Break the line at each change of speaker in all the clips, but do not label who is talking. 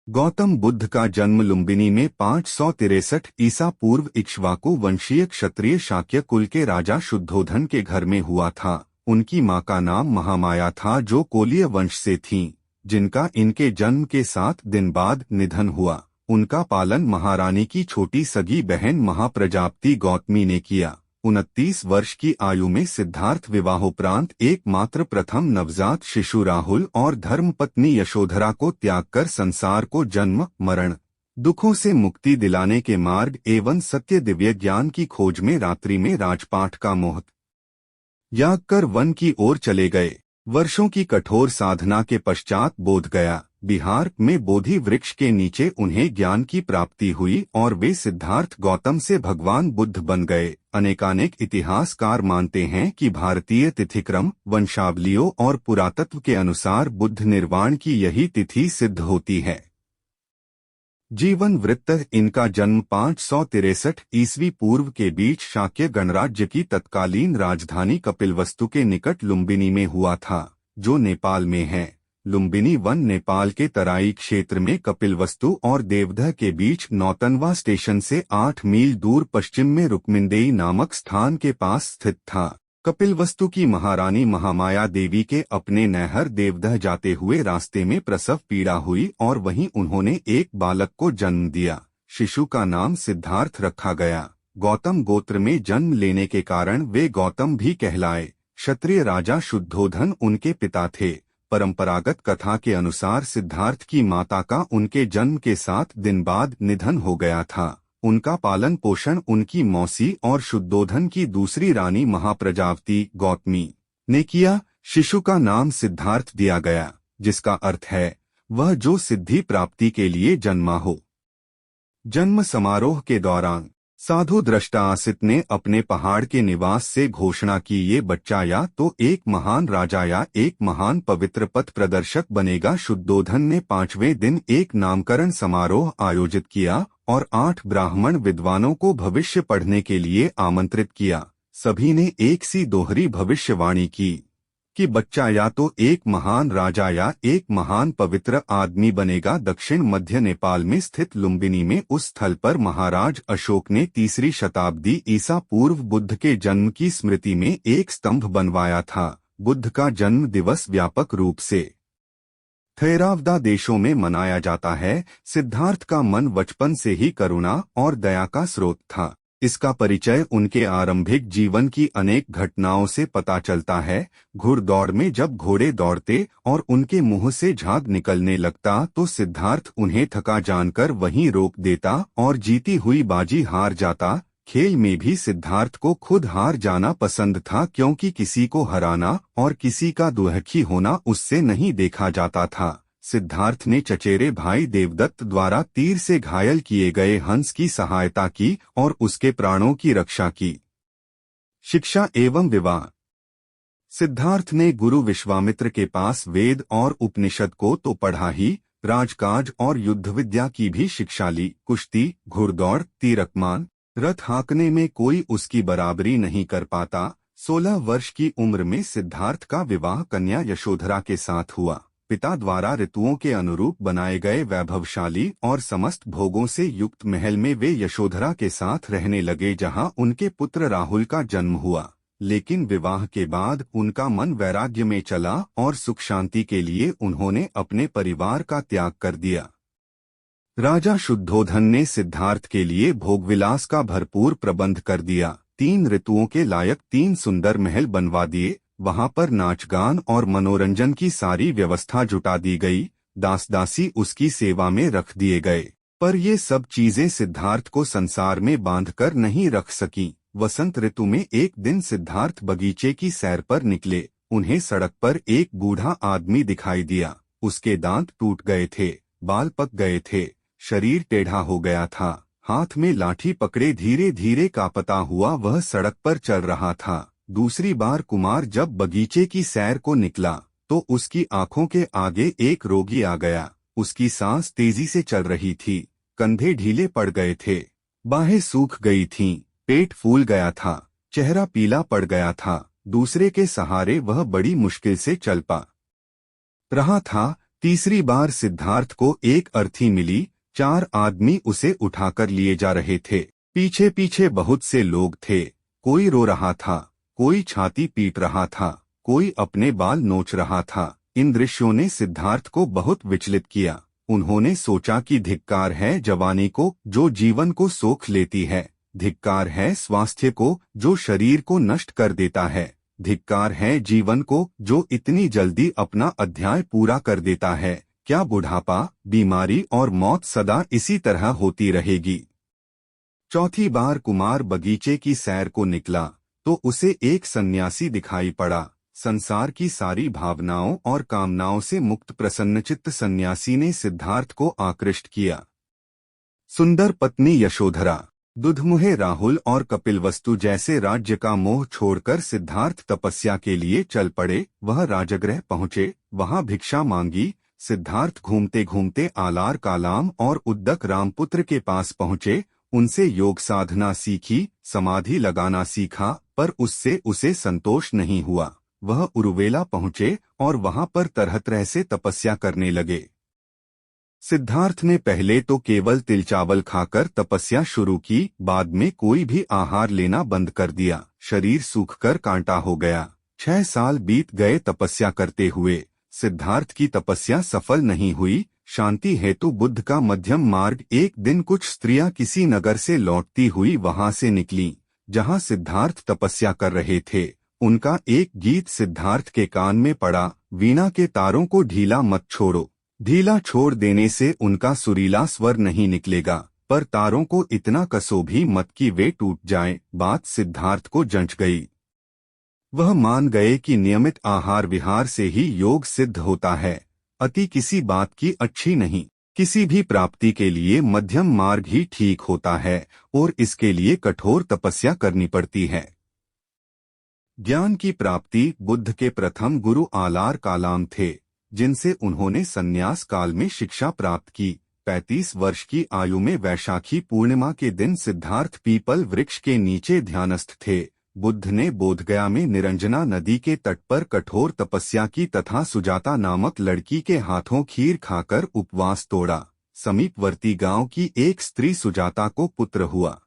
गौतम बुद्ध का जन्म लुम्बिनी में 563 ईसा पूर्व इक्ष्वाकु वंशीय क्षत्रिय शाक्य कुल के राजा शुद्धोधन के घर में हुआ था। उनकी मां का नाम महामाया था, जो कोलीय वंश से थीं, जिनका इनके जन्म के 7 दिन बाद निधन हुआ। उनका पालन महारानी की छोटी सगी बहन महाप्रजापति गौतमी ने किया। 29 वर्ष की आयु में सिद्धार्थ विवाहोपरांत एकमात्र प्रथम नवजात शिशु राहुल और धर्मपत्नी यशोधरा को त्याग कर संसार को जन्म मरण दुखों से मुक्ति दिलाने के मार्ग एवं सत्य दिव्य ज्ञान की खोज में रात्रि में राजपाठ का मोह याग कर वन की ओर चले गए। वर्षों की कठोर साधना के पश्चात बोध गया बिहार में बोधि वृक्ष के नीचे उन्हें ज्ञान की प्राप्ति हुई और वे सिद्धार्थ गौतम से भगवान बुद्ध बन गए। अनेकानेक इतिहासकार मानते हैं कि भारतीय तिथिक्रम, वंशावलियों और पुरातत्व के अनुसार बुद्ध निर्वाण की यही तिथि सिद्ध होती है। जीवन वृत्त। इनका जन्म 563 ईस्वी पूर्व के बीच शाक्य गणराज्य की तत्कालीन राजधानी कपिलवस्तु के निकट लुम्बिनी में हुआ था, जो नेपाल में है। लुम्बिनी वन नेपाल के तराई क्षेत्र में कपिलवस्तु और देवदह के बीच नौतनवा स्टेशन से 8 मील दूर पश्चिम में रुक्मिंदेई नामक स्थान के पास स्थित था। कपिलवस्तु की महारानी महामाया देवी के अपने नैहर देवदह जाते हुए रास्ते में प्रसव पीड़ा हुई और वहीं उन्होंने एक बालक को जन्म दिया। शिशु का नाम सिद्धार्थ रखा गया। गौतम गोत्र में जन्म लेने के कारण वे गौतम भी कहलाए। क्षत्रिय राजा शुद्धोधन उनके पिता थे। परंपरागत कथा के अनुसार सिद्धार्थ की माता का उनके जन्म के 7 दिन बाद निधन हो गया था। उनका पालन पोषण उनकी मौसी और शुद्धोधन की दूसरी रानी महाप्रजापति गौतमी ने किया। शिशु का नाम सिद्धार्थ दिया गया, जिसका अर्थ है वह जो सिद्धि प्राप्ति के लिए जन्मा हो। जन्म समारोह के दौरान साधु दृष्टा आसित ने अपने पहाड़ के निवास से घोषणा की, ये बच्चा या तो एक महान राजा या एक महान पवित्र पथ प्रदर्शक बनेगा। शुद्धोधन ने 5वें दिन एक नामकरण समारोह आयोजित किया और 8 ब्राह्मण विद्वानों को भविष्य पढ़ने के लिए आमंत्रित किया। सभी ने एक सी दोहरी भविष्यवाणी की कि बच्चा या तो एक महान राजा या एक महान पवित्र आदमी बनेगा। दक्षिण मध्य नेपाल में स्थित लुम्बिनी में उस स्थल पर महाराज अशोक ने 3री शताब्दी ईसा पूर्व बुद्ध के जन्म की स्मृति में एक स्तंभ बनवाया था। बुद्ध का जन्म दिवस व्यापक रूप से थेरावदा देशों में मनाया जाता है। सिद्धार्थ का मन बचपन से ही करुणा और दया का स्रोत था। इसका परिचय उनके आरंभिक जीवन की अनेक घटनाओं से पता चलता है। घुड़दौड़ में जब घोड़े दौड़ते और उनके मुंह से झाग निकलने लगता तो सिद्धार्थ उन्हें थका जानकर वहीं रोक देता और जीती हुई बाजी हार जाता। खेल में भी सिद्धार्थ को खुद हार जाना पसंद था, क्योंकि किसी को हराना और किसी का दुखी होना उससे नहीं देखा जाता था। सिद्धार्थ ने चचेरे भाई देवदत्त द्वारा तीर से घायल किए गए हंस की सहायता की और उसके प्राणों की रक्षा की। शिक्षा एवं विवाह। सिद्धार्थ ने गुरु विश्वामित्र के पास वेद और उपनिषद को तो पढ़ा ही, राजकाज और युद्ध विद्या की भी शिक्षा ली। कुश्ती, घुड़दौड़, तीरकमान, रथ हाँकने में कोई उसकी बराबरी नहीं कर पाता। 16 वर्ष की उम्र में सिद्धार्थ का विवाह कन्या यशोधरा के साथ हुआ। पिता द्वारा ऋतुओं के अनुरूप बनाए गए वैभवशाली और समस्त भोगों से युक्त महल में वे यशोधरा के साथ रहने लगे, जहां उनके पुत्र राहुल का जन्म हुआ। लेकिन विवाह के बाद उनका मन वैराग्य में चला और सुख शांति के लिए उन्होंने अपने परिवार का त्याग कर दिया। राजा शुद्धोधन ने सिद्धार्थ के लिए भोगविलास का भरपूर प्रबंध कर दिया। 3 ऋतुओं के लायक 3 सुंदर महल बनवा दिए। वहां पर नाच गान और मनोरंजन की सारी व्यवस्था जुटा दी गई। दास दासी उसकी सेवा में रख दिए गए। पर ये सब चीजें सिद्धार्थ को संसार में बांधकर नहीं रख सकीं। वसंत ऋतु में एक दिन सिद्धार्थ बगीचे की सैर पर निकले। उन्हें सड़क पर एक बूढ़ा आदमी दिखाई दिया। उसके दांत टूट गए थे, बाल पक गए थे, शरीर टेढ़ा हो गया था। हाथ में लाठी पकड़े धीरे धीरे कांपता हुआ वह सड़क पर चल रहा था। दूसरी बार कुमार जब बगीचे की सैर को निकला तो उसकी आंखों के आगे एक रोगी आ गया। उसकी सांस तेजी से चल रही थी, कंधे ढीले पड़ गए थे, बाहें सूख गई थीं, पेट फूल गया था, चेहरा पीला पड़ गया था। दूसरे के सहारे वह बड़ी मुश्किल से चल पा रहा था। तीसरी बार सिद्धार्थ को एक अर्थी मिली। 4 आदमी उसे उठाकर लिए जा रहे थे। पीछे पीछे बहुत से लोग थे। कोई रो रहा था, कोई छाती पीट रहा था, कोई अपने बाल नोच रहा था। इन दृश्यों ने सिद्धार्थ को बहुत विचलित किया। उन्होंने सोचा कि धिक्कार है जवानी को जो जीवन को सोख लेती है, धिक्कार है स्वास्थ्य को जो शरीर को नष्ट कर देता है, धिक्कार है जीवन को जो इतनी जल्दी अपना अध्याय पूरा कर देता है। क्या बुढ़ापा, बीमारी और मौत सदा इसी तरह होती रहेगी? चौथी बार कुमार बगीचे की सैर को निकला तो उसे एक सन्यासी दिखाई पड़ा। संसार की सारी भावनाओं और कामनाओं से मुक्त प्रसन्नचित्त सन्यासी ने सिद्धार्थ को आकृष्ट किया। सुंदर पत्नी यशोधरा, दुधमुहे राहुल और कपिलवस्तु जैसे राज्य का मोह छोड़कर सिद्धार्थ तपस्या के लिए चल पड़े। वह राजगृह पहुँचे, वहां भिक्षा मांगी। सिद्धार्थ घूमते घूमते आलार कालाम और उद्दक रामपुत्र के पास पहुँचे। उनसे योग साधना सीखी, समाधि लगाना सीखा, पर उससे उसे संतोष नहीं हुआ। वह उरुवेला पहुँचे और वहां पर तरह तरह से तपस्या करने लगे। सिद्धार्थ ने पहले तो केवल तिल चावल खाकर तपस्या शुरू की, बाद में कोई भी आहार लेना बंद कर दिया। शरीर सूखकर कांटा हो गया। 6 साल बीत गए तपस्या करते हुए। सिद्धार्थ की तपस्या सफल नहीं हुई। शांति हेतु बुद्ध का मध्यम मार्ग। एक दिन कुछ स्त्रियां किसी नगर से लौटती हुई वहां से निकलीं, जहां सिद्धार्थ तपस्या कर रहे थे। उनका एक गीत सिद्धार्थ के कान में पड़ा, वीणा के तारों को ढीला मत छोड़ो। ढीला छोड़ देने से उनका सुरीला स्वर नहीं निकलेगा, पर तारों को इतना कसो भी मत कि वे टूट जाएं। बात सिद्धार्थ को जंच गई। वह मान गए कि नियमित आहार विहार से ही योग सिद्ध होता है। अति किसी बात की अच्छी नहीं। किसी भी प्राप्ति के लिए मध्यम मार्ग ही ठीक होता है और इसके लिए कठोर तपस्या करनी पड़ती है। ज्ञान की प्राप्ति बुद्ध के प्रथम गुरु आलार कालाम थे, जिनसे उन्होंने संन्यास काल में शिक्षा प्राप्त की। 35 वर्ष की आयु में वैशाखी पूर्णिमा के दिन सिद्धार्थ पीपल वृक्ष के नीचे ध्यानस्थ थे। बुद्ध ने बोधगया में निरंजना नदी के तट पर कठोर तपस्या की तथा सुजाता नामक लड़की के हाथों खीर खाकर उपवास तोड़ा। समीपवर्ती गांव की एक स्त्री सुजाता को पुत्र हुआ।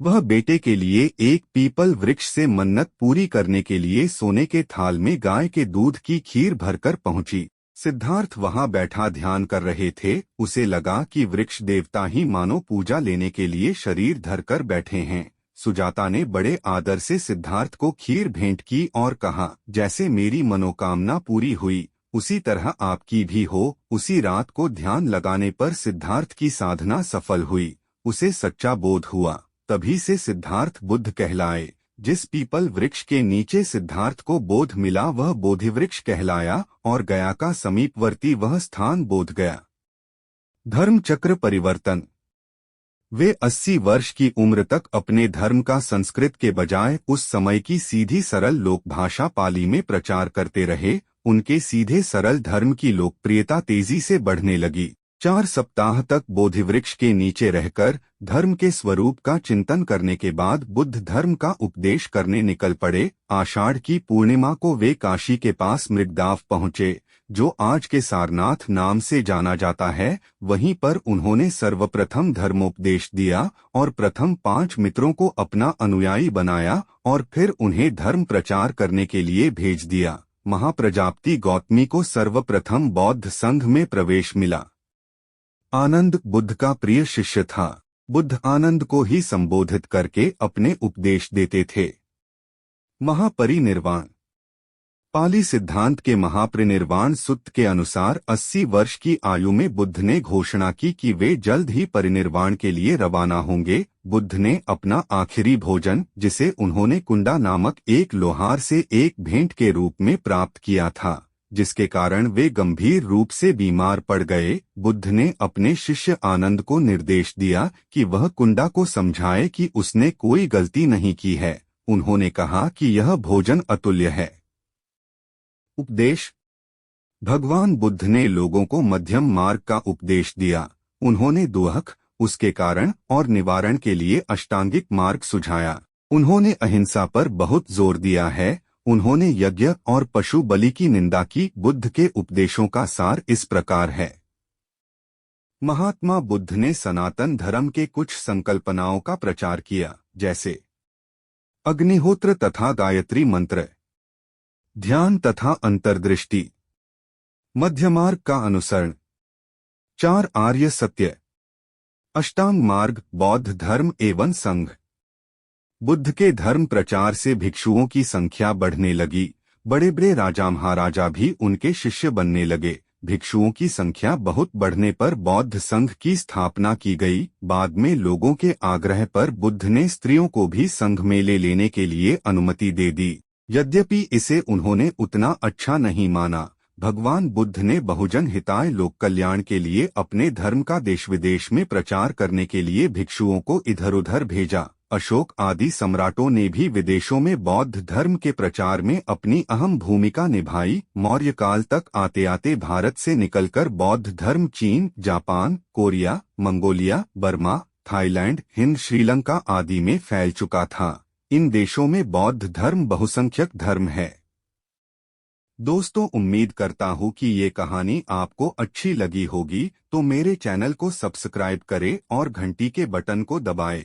वह बेटे के लिए एक पीपल वृक्ष से मन्नत पूरी करने के लिए सोने के थाल में गाय के दूध की खीर भरकर पहुंची। सिद्धार्थ वहां बैठा ध्यान कर रहे थे। उसे लगा कि वृक्ष देवता ही मानो पूजा लेने के लिए शरीर धरकर बैठे हैं। सुजाता ने बड़े आदर से सिद्धार्थ को खीर भेंट की और कहा, जैसे मेरी मनोकामना पूरी हुई उसी तरह आपकी भी हो। उसी रात को ध्यान लगाने पर सिद्धार्थ की साधना सफल हुई। उसे सच्चा बोध हुआ। तभी से सिद्धार्थ बुद्ध कहलाए। जिस पीपल वृक्ष के नीचे सिद्धार्थ को बोध मिला वह बोधिवृक्ष कहलाया और गया का समीपवर्ती वह स्थान बोध गया। धर्म चक्र परिवर्तन। वे 80 वर्ष की उम्र तक अपने धर्म का संस्कृत के बजाय उस समय की सीधी सरल लोक भाषा पाली में प्रचार करते रहे। उनके सीधे सरल धर्म की लोकप्रियता तेजी से बढ़ने लगी। 4 सप्ताह तक बोधिवृक्ष के नीचे रहकर धर्म के स्वरूप का चिंतन करने के बाद बुद्ध धर्म का उपदेश करने निकल पड़े। आषाढ़ की पूर्णिमा को वे काशी के पास मृगदाव पहुँचे, जो आज के सारनाथ नाम से जाना जाता है। वहीं पर उन्होंने सर्वप्रथम धर्मोपदेश दिया और प्रथम 5 मित्रों को अपना अनुयायी बनाया और फिर उन्हें धर्म प्रचार करने के लिए भेज दिया। महाप्रजापति गौतमी को सर्वप्रथम बौद्ध संघ में प्रवेश मिला। आनंद बुद्ध का प्रिय शिष्य था। बुद्ध आनंद को ही संबोधित करके अपने उपदेश देते थे। महापरिनिर्वाण। पाली सिद्धांत के महापरिनिर्वाण सूत्र के अनुसार 80 वर्ष की आयु में बुद्ध ने घोषणा की कि वे जल्द ही परिनिर्वाण के लिए रवाना होंगे। बुद्ध ने अपना आखिरी भोजन, जिसे उन्होंने कुंडा नामक एक लोहार से एक भेंट के रूप में प्राप्त किया था, जिसके कारण वे गंभीर रूप से बीमार पड़ गए। बुद्ध ने अपने शिष्य आनंद को निर्देश दिया कि वह कुंडा को समझाए कि उसने कोई गलती नहीं की है। उन्होंने कहा कि यह भोजन अतुल्य है। उपदेश। भगवान बुद्ध ने लोगों को मध्यम मार्ग का उपदेश दिया। उन्होंने दुख, उसके कारण और निवारण के लिए अष्टांगिक मार्ग सुझाया। उन्होंने अहिंसा पर बहुत जोर दिया है। उन्होंने यज्ञ और पशु बलि की निंदा की। बुद्ध के उपदेशों का सार इस प्रकार है। महात्मा बुद्ध ने सनातन धर्म के कुछ संकल्पनाओं का प्रचार किया, जैसे अग्निहोत्र तथा गायत्री मंत्र, ध्यान तथा अंतर्दृष्टि, मध्यमार्ग का अनुसरण, 4 आर्य सत्य, अष्टांग मार्ग, बौद्ध धर्म एवं संघ। बुद्ध के धर्म प्रचार से भिक्षुओं की संख्या बढ़ने लगी। बड़े बड़े राजा महाराजा भी उनके शिष्य बनने लगे। भिक्षुओं की संख्या बहुत बढ़ने पर बौद्ध संघ की स्थापना की गई। बाद में लोगों के आग्रह पर बुद्ध ने स्त्रियों को भी संघ में ले लेने के लिए अनुमति दे दी। यद्यपि इसे उन्होंने उतना अच्छा नहीं माना। भगवान बुद्ध ने बहुजन हिताय लोक कल्याण के लिए अपने धर्म का देश विदेश में प्रचार करने के लिए भिक्षुओं को इधर उधर भेजा। अशोक आदि सम्राटों ने भी विदेशों में बौद्ध धर्म के प्रचार में अपनी अहम भूमिका निभाई। मौर्य काल तक आते आते भारत से निकलकर बौद्ध धर्म चीन, Japan, Korea, Mongolia, Burma, Thailand, Hind, Sri Lanka आदि में फैल चुका था। इन देशों में बौद्ध धर्म बहुसंख्यक धर्म है। दोस्तों, उम्मीद करता हूँ कि ये कहानी आपको अच्छी लगी होगी, तो मेरे चैनल को सब्सक्राइब करें और घंटी के बटन को दबाएं।